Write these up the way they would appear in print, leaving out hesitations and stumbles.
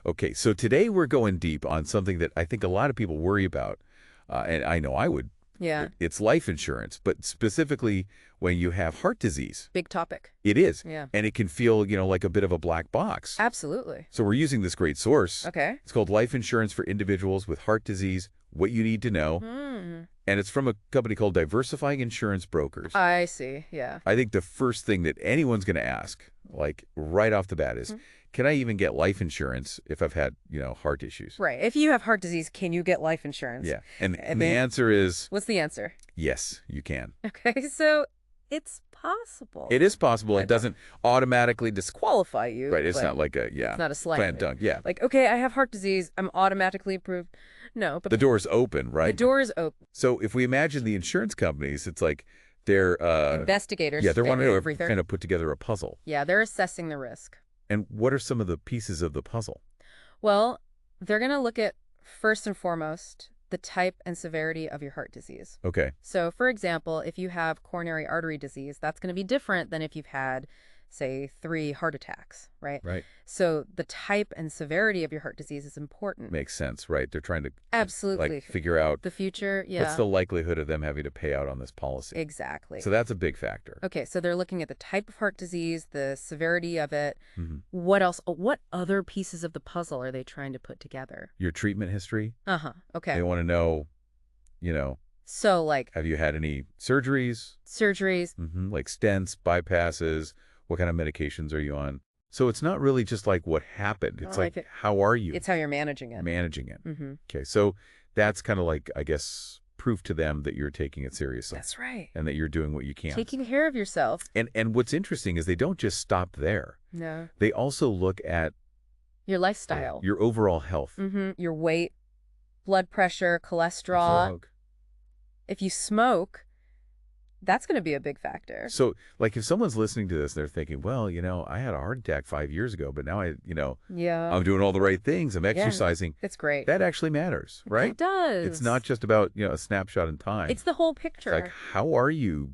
Okay, so today we're going deep on something that I think a lot of people worry about, and I know I would. Yeah. It's life insurance, but specifically when you have heart disease. Big topic. It is. Yeah. And it can feel, like a bit of a black box. Absolutely. So we're using this great source. Okay. It's called Life Insurance for Individuals with Heart Disease, What You Need to Know. And it's from a company called Diversified Insurance Brokers. I see. Yeah. I think the first thing that anyone's going to ask, like right off the bat, is, can I even get life insurance if I've had, heart issues? Right. If you have heart disease, can you get life insurance? Yeah. And the answer is... What's the answer? Yes, you can. Okay, so it's possible. It is possible. It doesn't automatically disqualify you. Right. It's not like a, It's not a slam slam dunk. Yeah. Like, okay, I have heart disease. I'm automatically approved. No, but the door's open, right? the door is open. So if we imagine the insurance companies, it's like they're... investigators. Yeah, they're wanting to everything. kind of put together a puzzle. Yeah, they're assessing the risk. And what are some of the pieces of the puzzle? Well, they're going to look at, first and foremost, the type and severity of your heart disease. Okay. So, for example, if you have coronary artery disease, that's going to be different than if you've had, say, 3 heart attacks, right? Right. So the type and severity of your heart disease is important. Makes sense, right? They're trying to Absolutely. figure out The future, yeah. what's the likelihood of them having to pay out on this policy. Exactly. So that's a big factor. Okay, so they're looking at the type of heart disease, the severity of it. What else? What other pieces of the puzzle are they trying to put together? Your treatment history. Okay. They want to know, So, like... have you had any surgeries? Surgeries. Like stents, bypasses. What kind of medications are you on? So it's not really just like what happened. It's like, how are you? It's how you're managing it. Managing it. Okay, so that's kind of like, I guess, proof to them that you're taking it seriously. That's right. And that you're doing what you can. Taking care of yourself. And what's interesting is they don't just stop there. No. They also look at your lifestyle. Your overall health. Your weight, blood pressure, cholesterol. If you smoke, that's going to be a big factor. So, like, if someone's listening to this, they're thinking, well, I had a heart attack 5 years ago, but now I'm doing all the right things. I'm exercising. It's great. That actually matters, right? It does. It's not just about, a snapshot in time. It's the whole picture. It's like, how are you,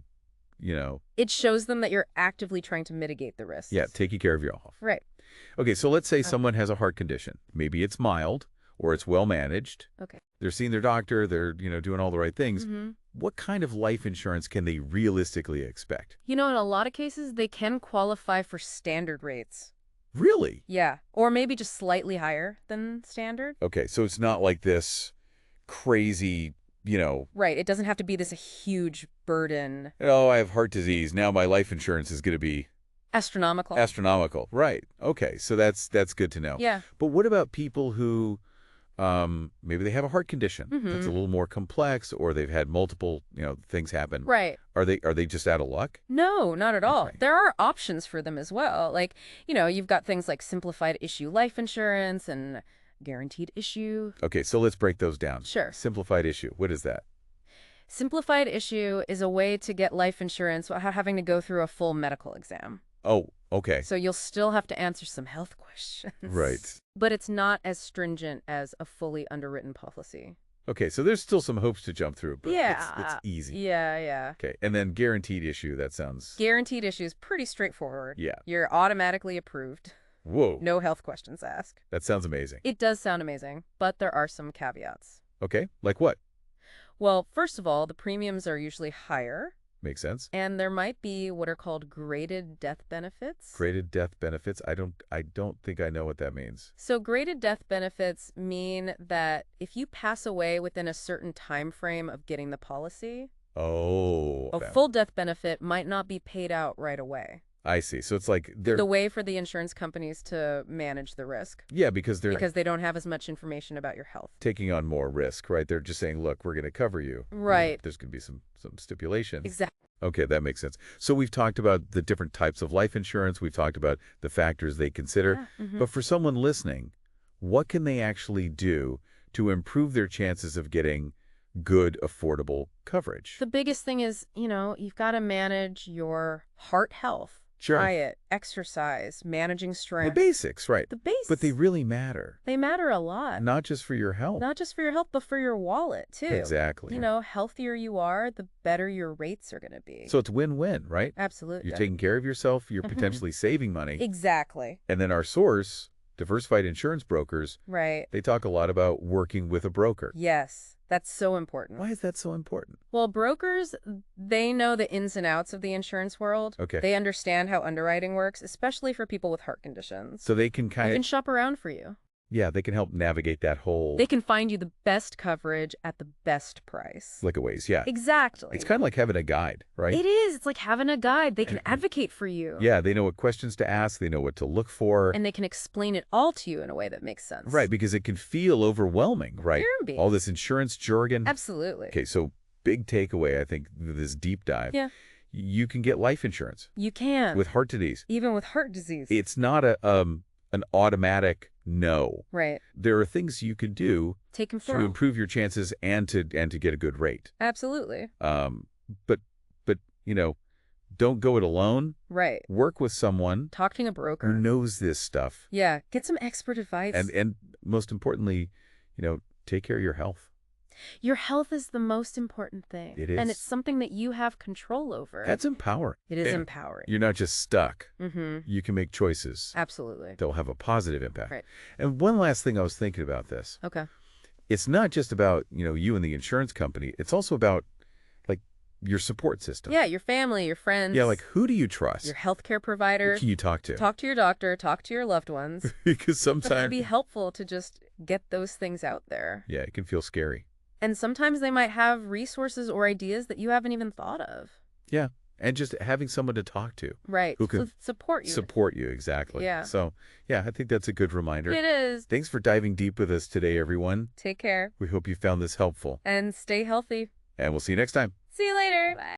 It shows them that you're actively trying to mitigate the risks. Yeah, taking care of your health. Right. Okay, so let's say someone has a heart condition. Maybe it's mild or it's well managed. Okay. They're seeing their doctor. They're, doing all the right things. What kind of life insurance can they realistically expect? In a lot of cases, they can qualify for standard rates. Really? Yeah. Or maybe just slightly higher than standard. Okay, so it's not like this crazy, Right. It doesn't have to be this huge burden. Oh, I have heart disease. Now my life insurance is going to be... Astronomical. Astronomical. Right. Okay, so that's good to know. Yeah. But what about people who... maybe they have a heart condition that's a little more complex, or they've had multiple, things happen. Right. Are they just out of luck? No, not at all. There are options for them as well. Like, you've got things like simplified issue life insurance and guaranteed issue. Okay, so let's break those down. Sure. Simplified issue. What is that? Simplified issue is a way to get life insurance without having to go through a full medical exam. Oh, okay. So you'll still have to answer some health questions. Right. But it's not as stringent as a fully underwritten policy. Okay, so there's still some hoops to jump through, but yeah, it's easy. Yeah. Okay, and then guaranteed issue, that sounds... Guaranteed issue is pretty straightforward. Yeah. You're automatically approved. Whoa. No health questions asked. That sounds amazing. It does sound amazing, but there are some caveats. Okay, like what? Well, first of all, the premiums are usually higher. Makes sense. And there might be what are called graded death benefits. Graded death benefits? I don't think I know what that means. So graded death benefits mean that if you pass away within a certain time frame of getting the policy, a full death benefit might not be paid out right away. I see. So it's like the way for the insurance companies to manage the risk. Yeah, because they don't have as much information about your health. Taking on more risk, right? They're just saying, look, we're going to cover you. Right. There's going to be some stipulations. Exactly. Okay, that makes sense. So we've talked about the different types of life insurance. We've talked about the factors they consider. Yeah. But for someone listening, what can they actually do to improve their chances of getting good, affordable coverage? The biggest thing is, you've got to manage your heart health. Sure. Diet, exercise, managing stress. The basics, right. The basics. But they really matter. They matter a lot. Not just for your health. Not just for your health, but for your wallet, too. Exactly. Healthier you are, the better your rates are going to be. So it's win-win, right? Absolutely. You're taking care of yourself. You're potentially saving money. Exactly. And then our source diversified insurance brokers, Right. they talk a lot about working with a broker. Yes, that's so important. Why is that so important? Well, brokers, they know the ins and outs of the insurance world. Okay. They understand how underwriting works, especially for people with heart conditions. So they can They kind can of, shop around for you. yeah, they can help navigate that whole They can find you the best coverage at the best price. flick-a-ways. Yeah. Exactly. It's kind of like having a guide, right? It is. It's like having a guide. They can advocate for you. Yeah, they know what questions to ask. They know what to look for. And they can explain it all to you in a way that makes sense. Right, because it can feel overwhelming, right? Can be. All this insurance jargon. Absolutely. Okay, so big takeaway, I think, with this deep dive. Yeah. You can get life insurance You can. with heart disease. Even with heart disease. It's not an automatic no. Right. There are things you can do Take them to through. improve your chances and to get a good rate. Absolutely. But you know, don't go it alone. Right. Work with someone Talk to a who broker. knows this stuff. Yeah. Get some expert advice. And most importantly, take care of your health. Your health is the most important thing. It is. And it's something that you have control over. That's empowering. It is Yeah. empowering. You're not just stuck. Mm-hmm. You can make choices Absolutely. that will have a positive impact. Right. And one last thing I was thinking about this. Okay. It's not just about, you and the insurance company. It's also about, like, your support system. Yeah, your family, your friends. Yeah, like, who do you trust? your healthcare provider. Who can you talk to? Talk to your doctor. Talk to your loved ones. Because But it'd sometimes, be helpful to just get those things out there. yeah, it can feel scary. And sometimes they might have resources or ideas that you haven't even thought of. Yeah, and just having someone to talk to. Right. Who can support you. Support you, exactly. Yeah. So, yeah, I think that's a good reminder. It is. Thanks for diving deep with us today, everyone. Take care. We hope you found this helpful. And stay healthy. And we'll see you next time. See you later. Bye.